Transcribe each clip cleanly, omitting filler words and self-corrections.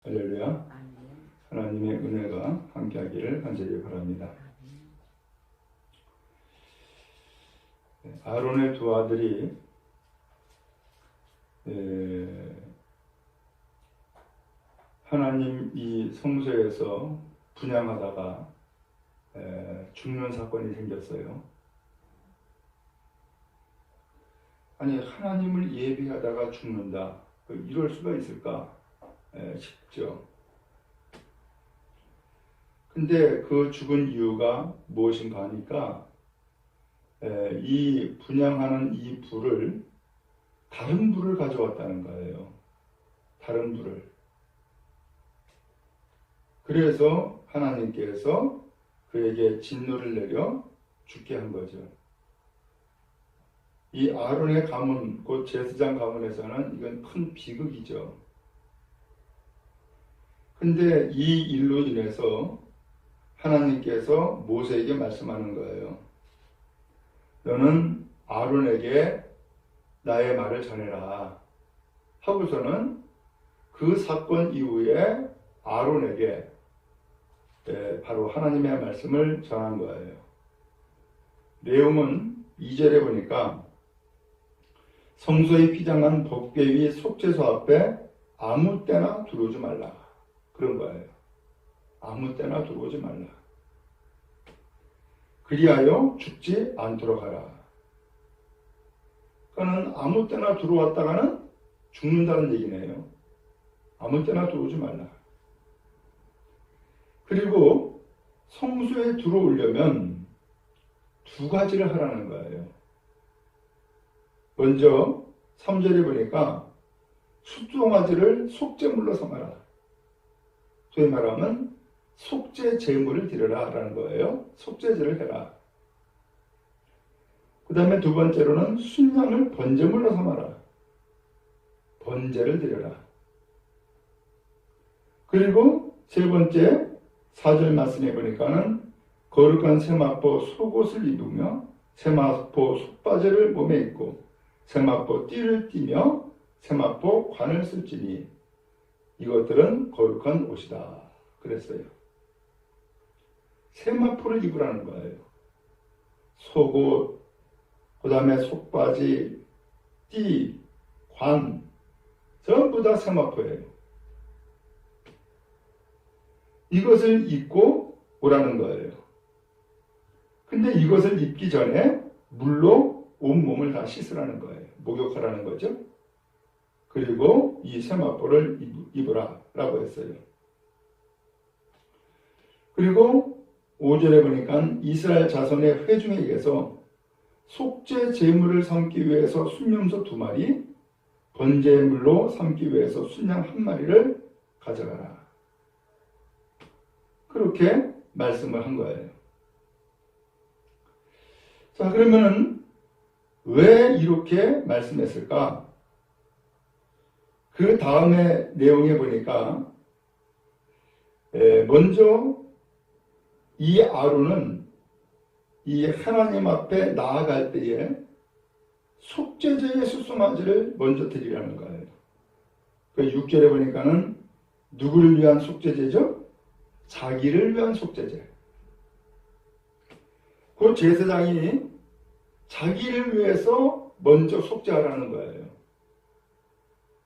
할렐루야. 하나님의 은혜가 함께하기를 간절히 바랍니다. 아론의 두 아들이 하나님 이 성소에서 분향하다가 죽는 사건이 생겼어요. 아니, 하나님을 예비하다가 죽는다, 이럴 수가 있을까 싶죠. 근데 그 죽은 이유가 무엇인가 하니까 이 분향하는 이 불을, 다른 불을 가져왔다는 거예요. 다른 불을. 그래서 하나님께서 그에게 진노를 내려 죽게 한 거죠. 이 아론의 가문, 곧 제사장 가문에서는 이건 큰 비극이죠. 근데 이 일로 인해서 하나님께서 모세에게 말씀하는 거예요. 너는 아론에게 나의 말을 전해라 하고서는 그 사건 이후에 아론에게 바로 하나님의 말씀을 전한 거예요. 내용은 2절에 보니까 성소에 피장한 법궤 위 속죄소 앞에 아무 때나 들어오지 말라, 그런 거예요. 아무 때나 들어오지 말라. 그리하여 죽지 않도록 하라. 그러니까 아무 때나 들어왔다가는 죽는다는 얘기네요. 아무 때나 들어오지 말라. 그리고 성소에 들어오려면 두 가지를 하라는 거예요. 먼저 3절에 보니까 숫송아지를 속죄물로 삼아라. 소위 말하면 속죄 제물을 드려라 라는 거예요. 속죄제를 해라. 그 다음에 두 번째로는 순양을 번제물로 삼아라. 번제를 드려라. 그리고 세 번째 4절 말씀에 보니까는 거룩한 세마포 속옷을 입으며 세마포 속바지를 몸에 입고 세마포 띠를 띠며 세마포 관을 쓸지니 이것들은 거룩한 옷이다 그랬어요. 세마포를 입으라는 거예요. 속옷, 그 다음에 속바지, 띠, 관, 전부 다 세마포예요. 이것을 입고 오라는 거예요. 근데 이것을 입기 전에 물로 온몸을 다 씻으라는 거예요. 목욕하라는 거죠. 그리고 이 세마포를 입으라 라고 했어요. 그리고 5절에 보니까 이스라엘 자손의 회중에게서 속죄 제물을 삼기 위해서 순염소 2마리, 번제물로 삼기 위해서 순양 1마리를 가져가라. 그렇게 말씀을 한 거예요. 자, 그러면 왜 이렇게 말씀했을까? 그 다음에 내용에 보니까 먼저 이 아론은 이 하나님 앞에 나아갈 때에 속죄제의 숫송아지를 먼저 드리라는 거예요. 그 6절에 보니까는 누구를 위한 속죄제죠? 자기를 위한 속죄제. 그 제사장이 자기를 위해서 먼저 속죄하라는 거예요.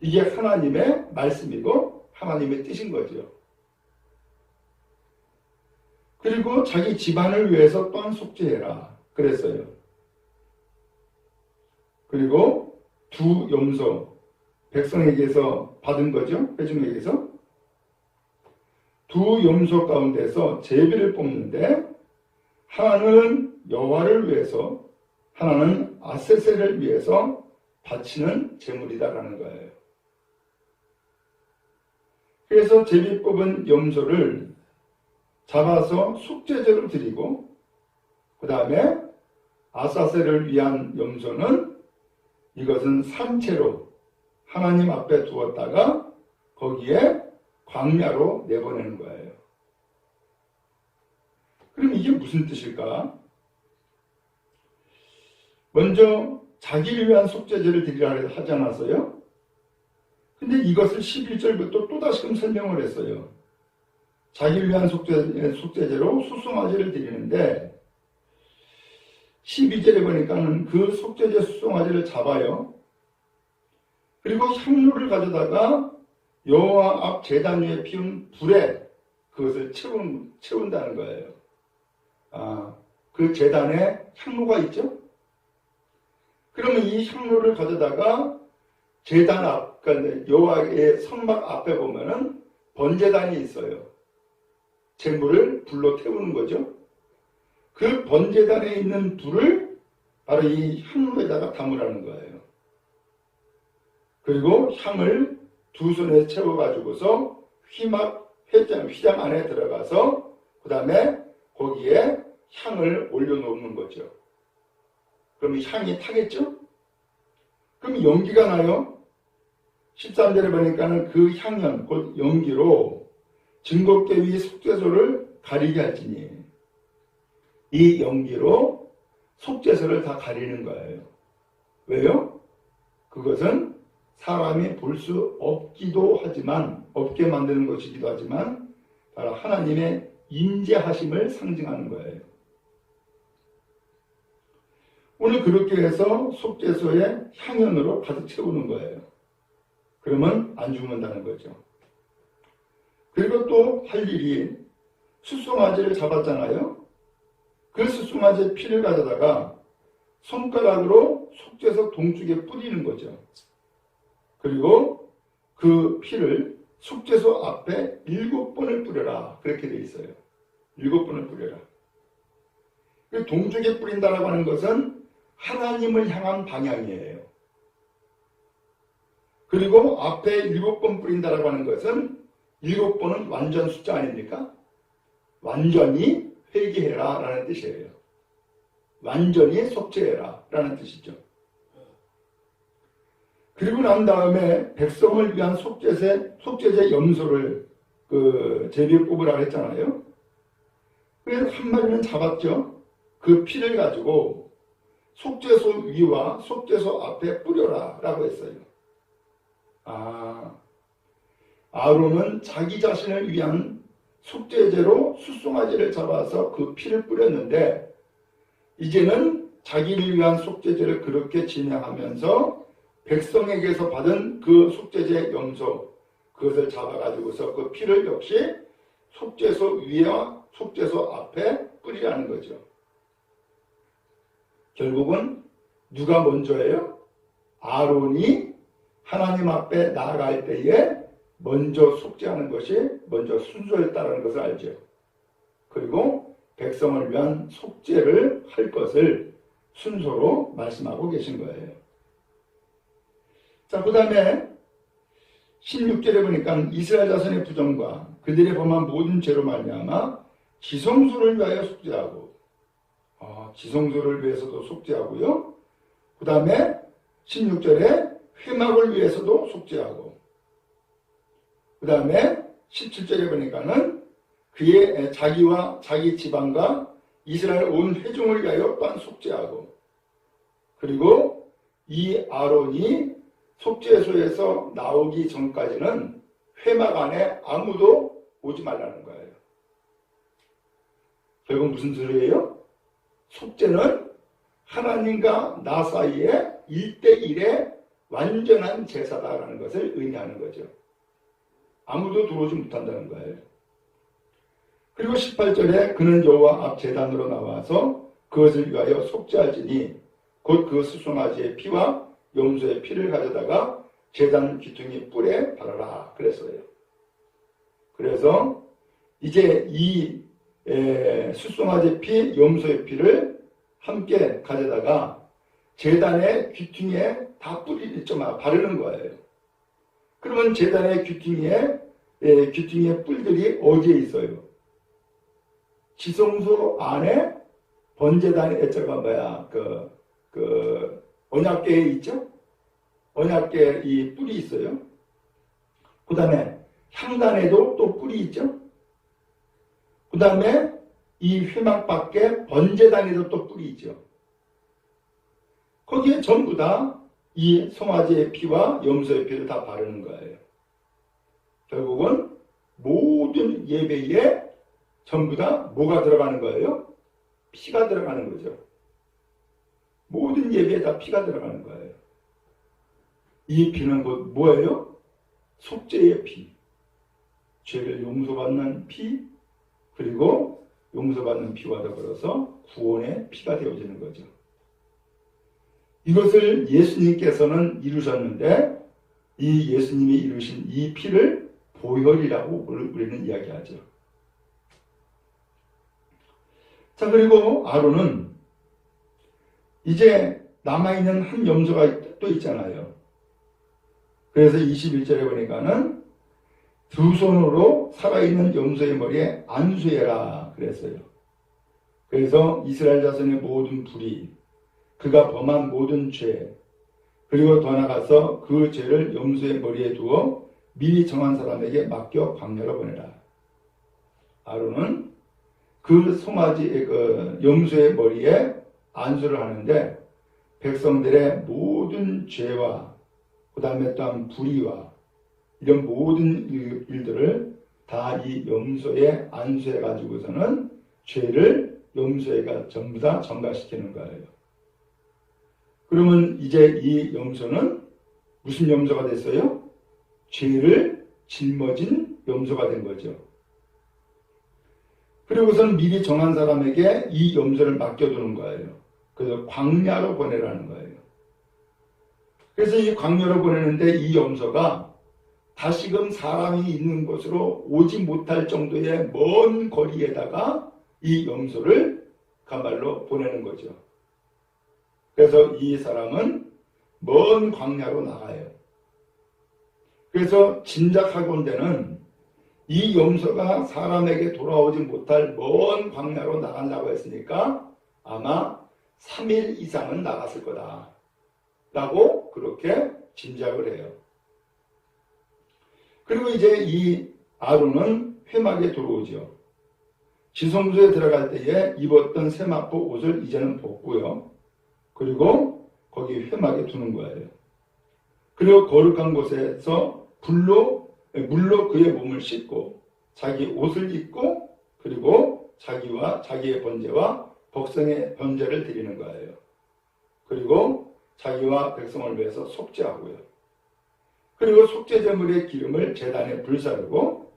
이게 하나님의 말씀이고 하나님의 뜻인 거죠. 그리고 자기 집안을 위해서 또한 속죄해라 그랬어요. 그리고 두 염소, 백성에게서 받은 거죠. 회중에게서 두 염소 가운데서 제비를 뽑는데 하나는 여호와를 위해서, 하나는 아세셀을 위해서 바치는 제물이다라는 거예요. 그래서 제비 뽑은 염소를 잡아서 속죄제로 드리고, 그 다음에 아사셀을 위한 염소는 이것은 산채로 하나님 앞에 두었다가 거기에 광야로 내보내는 거예요. 그럼 이게 무슨 뜻일까? 먼저 자기를 위한 속죄제를 드리라 하지 않았어요? 근데 이것을 11절부터 또 다시금 설명을 했어요. 자기를 위한 속죄제로 수송아지를 드리는데 12절에 보니까는 그 속죄제 수송아지를 잡아요. 그리고 향료를 가져다가 여호와 앞 제단 위에 피운 불에 그것을 채운다는 거예요. 그 제단에 향로가 있죠? 그러면 이 향로를 가져다가 제단 앞, 그러니까 여호와의 성막 앞에 보면은 번제단이 있어요. 제물을 불로 태우는 거죠. 그 번제단에 있는 불을 바로 이 향로에다가 담으라는 거예요. 그리고 향을 두 손에 채워가지고서 휘장 안에 들어가서 그 다음에 거기에 향을 올려놓는 거죠. 그럼 향이 타겠죠? 그럼 연기가 나요. 13절에 보니까는 그 향연, 곧 연기로 증거궤 위 속죄소를 가리게 할지니 이 연기로 속죄소를 다 가리는 거예요. 왜요? 그것은 사람이 볼 수 없기도 하지만, 없게 만드는 것이기도 하지만 바로 하나님의 임재하심을 상징하는 거예요. 오늘 그렇게 해서 속죄소에 향연으로 가득 채우는 거예요. 그러면 안 죽는다는 거죠. 그리고 또 할 일이 수송아지를 잡았잖아요. 그 수송아지의 피를 가져다가 손가락으로 속죄소 동쪽에 뿌리는 거죠. 그리고 그 피를 속죄소 앞에 7번을 뿌려라. 그렇게 돼 있어요. 7번을 뿌려라. 동쪽에 뿌린다라고 하는 것은 하나님을 향한 방향이에요. 그리고 앞에 7번 뿌린다라고 하는 것은 7번은 완전 숫자 아닙니까? 완전히 회개해라 라는 뜻이에요. 완전히 속죄해라 라는 뜻이죠. 그리고 난 다음에 백성을 위한 속죄제 염소를 제비에 뽑으라고 했잖아요. 그래서 한 마리는 잡았죠. 그 피를 가지고 속죄소 위와 속죄소 앞에 뿌려라 라고 했어요. 아론은 자기 자신을 위한 속죄제로 수송아지를 잡아서 그 피를 뿌렸는데 이제는 자기를 위한 속죄제를 그렇게 진행하면서 백성에게서 받은 그 속죄제 염소 그것을 잡아가지고서 그 피를 역시 속죄소 위와 속죄소 앞에 뿌리라는 거죠. 결국은 누가 먼저예요? 아론이 하나님 앞에 나아갈 때에 먼저 속죄하는 것이 먼저 순서였다는 것을 알죠. 그리고 백성을 위한 속죄를 할 것을 순서로 말씀하고 계신 거예요. 자, 그 다음에 16절에 보니까 이스라엘 자손의 부정과 그들의 범한 모든 죄로 말미암아 지성소를 위하여 속죄하고 지성소를 위해서도 속죄하고요. 그 다음에 16절에 회막을 위해서도 속죄하고 그 다음에 17절에 보니까는 그의 자기와 자기 지방과 이스라엘 온 회중을 위하여 또한 속죄하고 그리고 이 아론이 속죄소에서 나오기 전까지는 회막 안에 아무도 오지 말라는 거예요. 결국 무슨 소리예요? 속죄는 하나님과 나 사이에 1대1의 완전한 제사다라는 것을 의미하는 거죠. 아무도 들어오지 못한다는 거예요. 그리고 18절에 그는 여호와 앞 제단으로 나와서 그것을 위하여 속죄할지니 곧 그 수송아지의 피와 염소의 피를 가져다가 제단 귀퉁이 뿔에 바르라 그랬어요. 그래서 이제 이 수송아지 피, 염소의 피를 함께 가져다가 제단의 귀퉁이에 다 바르는 거예요. 그러면 제단의 귀퉁이의 뿔들이 어디에 있어요? 지성소 안에 번제단에 언약궤에 있죠? 언약궤에 이 뿔이 있어요. 그 다음에 향단에도 또 뿔이 있죠? 그 다음에 이 회막 밖에 번제단에도 또 뿔이 있죠. 거기에 전부 다 이 송아지의 피와 염소의 피를 다 바르는 거예요. 결국은 모든 예배에 전부 다 뭐가 들어가는 거예요? 피가 들어가는 거죠. 모든 예배에 다 피가 들어가는 거예요. 이 피는 곧 뭐예요? 속죄의 피. 죄를 용서받는 피, 그리고 용서받는 피와 더불어서 구원의 피가 되어지는 거죠. 이것을 예수님께서는 이루셨는데 이 예수님이 이루신 이 피를 보혈이라고 우리는 이야기하죠. 자, 그리고 아론은 이제 남아있는 한 염소가 또 있잖아요. 그래서 21절에 보니까는 두 손으로 살아있는 염소의 머리에 안수해라 그랬어요. 그래서 이스라엘 자손의 모든 불의, 그가 범한 모든 죄, 그리고 더 나아가서 그 죄를 염소의 머리에 두어 미리 정한 사람에게 맡겨 광야로 보내라. 아론은 그 송아지, 그 염소의 머리에 안수를 하는데 백성들의 모든 죄와 그 다음에 또한 불의와 이런 모든 일들을 다 이 염소에 안수해 가지고서는 죄를 염소에가 전부 다 전가시키는 거예요. 그러면 이제 이 염소는 무슨 염소가 됐어요? 죄를 짊어진 염소가 된 거죠. 그리고선 미리 정한 사람에게 이 염소를 맡겨두는 거예요. 그래서 광야로 보내라는 거예요. 그래서 이 광야로 보내는데 이 염소가 다시금 사람이 있는 곳으로 오지 못할 정도의 먼 거리에다가 이 염소를 가말로 보내는 거죠. 그래서 이 사람은 먼 광야로 나가요. 그래서 짐작하건대는 이 염소가 사람에게 돌아오지 못할 먼 광야로 나가려고 했으니까 아마 3일 이상은 나갔을 거다 라고 그렇게 짐작을 해요. 그리고 이제 이 아론은 회막에 들어오죠. 지성소에 들어갈 때에 입었던 세마포 옷을 이제는 벗고요. 그리고 거기 회막에 두는 거예요. 그리고 거룩한 곳에서 물로 그의 몸을 씻고 자기 옷을 입고 그리고 자기와 자기의 번제와 백성의 번제를 드리는 거예요. 그리고 자기와 백성을 위해서 속죄하고요. 그리고 속죄제물의 기름을 제단에 불사르고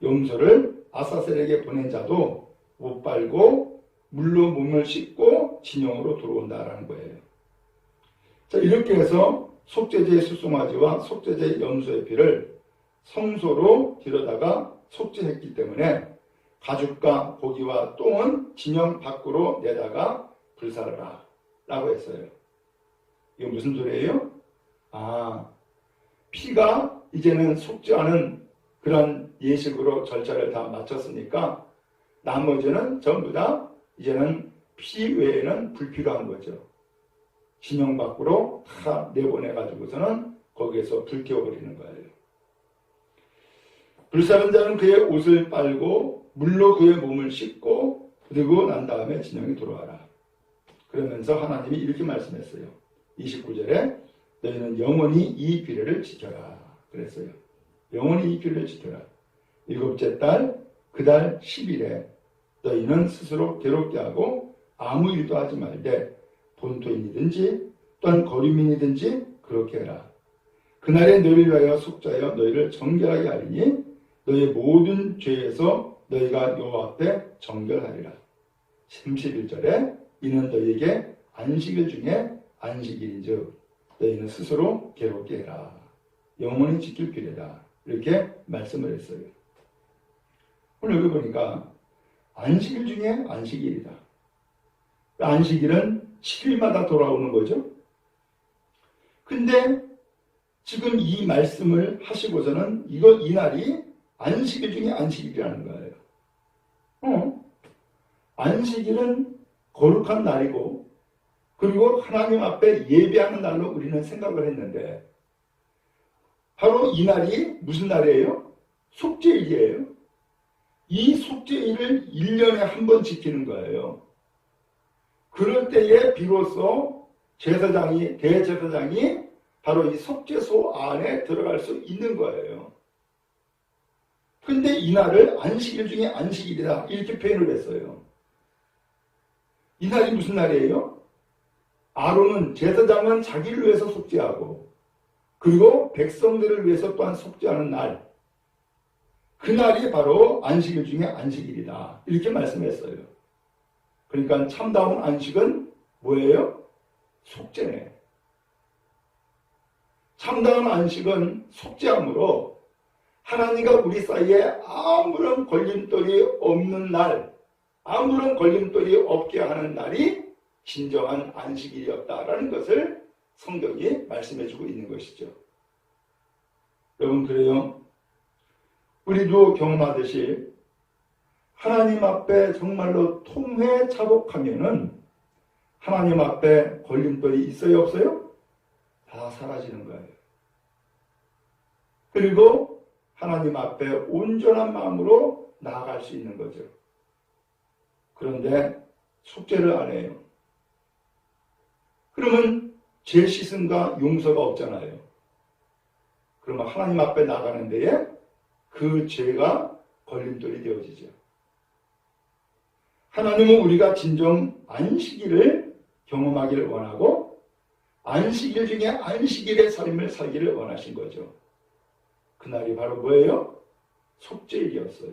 염소를 아사셀에게 보낸 자도 옷 빨고 물로 몸을 씻고 진영으로 들어온다라는 거예요. 자, 이렇게 해서 속죄제의 수송아지와 속죄제의 염소의 피를 성소로 들여다가 속죄했기 때문에 가죽과 고기와 똥은 진영 밖으로 내다가 불사르라 라고 했어요. 이거 무슨 소리예요? 피가 이제는 속죄하는 그런 예식으로 절차를 다 마쳤으니까 나머지는 전부 다 이제는 피 외에는 불필요한 거죠. 진영 밖으로 다 내보내가지고서는 거기에서 불태워버리는 거예요. 불사른 자는 그의 옷을 빨고 물로 그의 몸을 씻고 그리고 난 다음에 진영에 들어와라. 그러면서 하나님이 이렇게 말씀했어요. 29절에 너희는 영원히 이 규례를 지켜라 그랬어요. 영원히 이 규례를 지켜라. 7째 달 그 달 10일에 너희는 스스로 괴롭게 하고 아무 일도 하지 말되 본토인이든지 또한 거류민이든지 그렇게 해라. 그날에 너희를 위하여 속죄하여 너희를 정결하게 하리니 너희의 모든 죄에서 너희가 여호와 앞에 정결하리라. 31절에 이는 너희에게 안식일 중에 안식일인즉 너희는 스스로 괴롭게 해라. 영원히 지킬 규례다. 이렇게 말씀을 했어요. 오늘 여기 보니까 안식일 중에 안식일이다. 안식일은 7일마다 돌아오는 거죠. 근데 지금 이 말씀을 하시고서는 이 날이 안식일 중에 안식일이라는 거예요. 안식일은 거룩한 날이고 그리고 하나님 앞에 예배하는 날로 우리는 생각을 했는데 바로 이 날이 무슨 날이에요? 속죄일이에요. 이 속죄일을 1년에 한 번 지키는 거예요. 그럴 때에 비로소 대제사장이 바로 이 속죄소 안에 들어갈 수 있는 거예요. 근데 이날을 안식일 중에 안식일이다 이렇게 표현을 했어요. 이날이 무슨 날이에요? 아론은 제사장은 자기를 위해서 속죄하고 그리고 백성들을 위해서 또한 속죄하는 날, 그 날이 바로 안식일 중에 안식일이다 이렇게 말씀했어요. 그러니까 참다운 안식은 뭐예요? 속죄네. 참다운 안식은 속죄함으로 하나님과 우리 사이에 아무런 걸림돌이 없는 날, 아무런 걸림돌이 없게 하는 날이 진정한 안식일이었다라는 것을 성경이 말씀해주고 있는 것이죠. 여러분, 그래요? 우리도 경험하듯이 하나님 앞에 정말로 통회차복하면은 하나님 앞에 걸림돌이 있어요, 없어요? 다 사라지는 거예요. 그리고 하나님 앞에 온전한 마음으로 나아갈 수 있는 거죠. 그런데 속죄를 안 해요. 그러면 죄 씻음과 용서가 없잖아요. 그러면 하나님 앞에 나가는 데에 그 죄가 걸림돌이 되어지죠. 하나님은 우리가 진정 안식일을 경험하기를 원하고 안식일 중에 안식일의 삶을 살기를 원하신 거죠. 그날이 바로 뭐예요? 속죄일이었어요.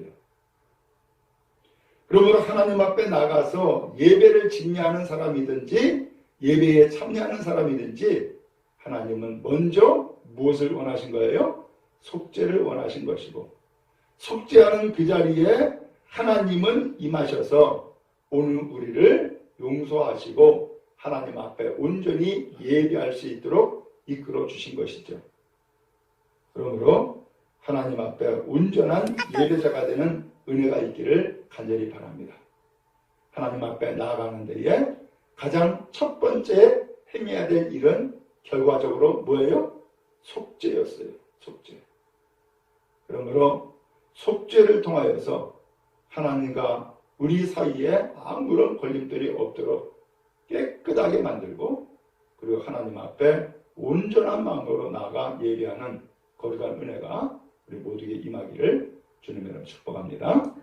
그러므로 하나님 앞에 나가서 예배를 집례하는 사람이든지 예배에 참여하는 사람이든지 하나님은 먼저 무엇을 원하신 거예요? 속죄를 원하신 것이고 속죄하는 그 자리에 하나님은 임하셔서 오늘 우리를 용서하시고 하나님 앞에 온전히 예배할 수 있도록 이끌어 주신 것이죠. 그러므로 하나님 앞에 온전한 예배자가 되는 은혜가 있기를 간절히 바랍니다. 하나님 앞에 나아가는 데에 가장 첫 번째 행해야 될 일은 결과적으로 뭐예요? 속죄였어요. 속죄. 그러므로 속죄를 통하여서 하나님과 우리 사이에 아무런 걸림돌이 없도록 깨끗하게 만들고 그리고 하나님 앞에 온전한 마음으로 나아가 예배하는 거룩한 은혜가 우리 모두에게 임하기를 주님의 이름으로 축복합니다.